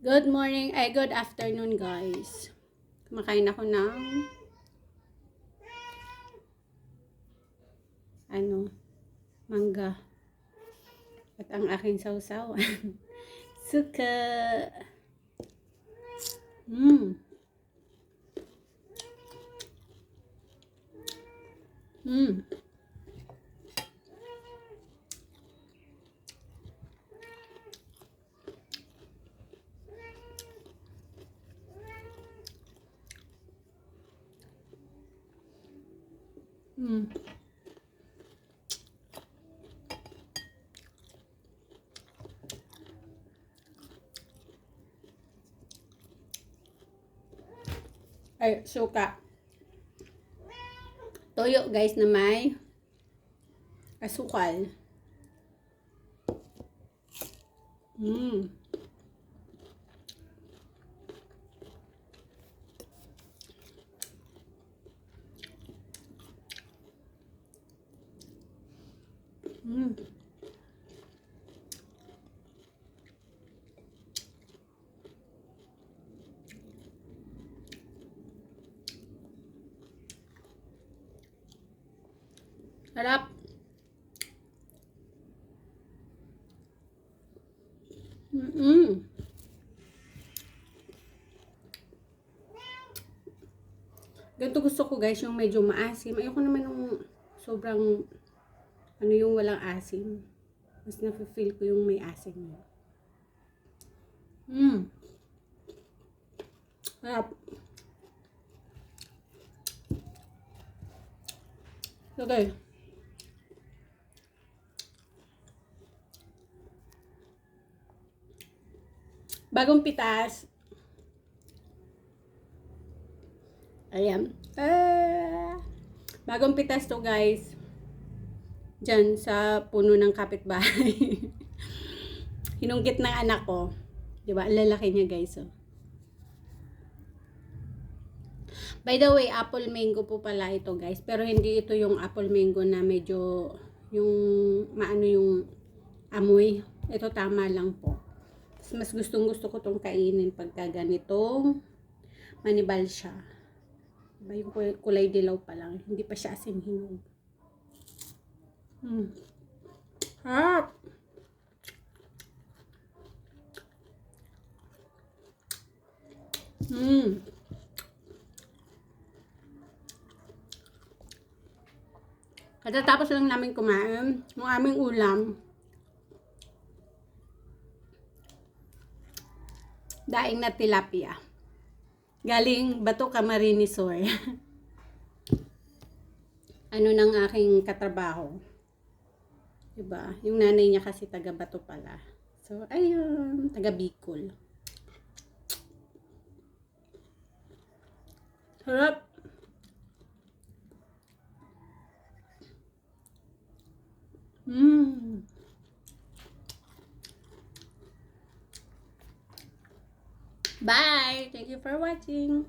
Good morning, good afternoon guys. Kumakain ako ng mangga. At ang aking sausawan. Suka. Mmm. Mmm. Mmm. Ay, suka. Toyo guys na may asukal. Mmm. Mmm. Sarap. Ganito gusto ko guys, yung medyo maasim. Ayoko naman yung sobrang, yung walang asim. Mas na-feel ko yung may asim. Sarap. Okay. Bagong pitas. Ayan. Bagong pitas to guys. Diyan sa puno ng kapitbahay. Hinunggit ng anak ko. Diba? Ang lalaki niya guys. Oh. By the way, apple mango po pala ito guys. Pero hindi ito yung apple mango na medyo yung maano yung amoy. Ito tama lang po. Mas gustong gusto ko tong kainin pagka ganitong manibal siya. Diba yung kulay dilaw pa lang. Hindi pa siya asim hinog. Harap! Katatapos lang namin kumain ng aming ulam. Daing na tilapia. Galing Bato Camarines Sur. Ano ng aking katrabaho. Diba? Yung nanay niya kasi taga Bato pala. So, ayun. Taga Bicol. Harap! Bye! Thank you for watching.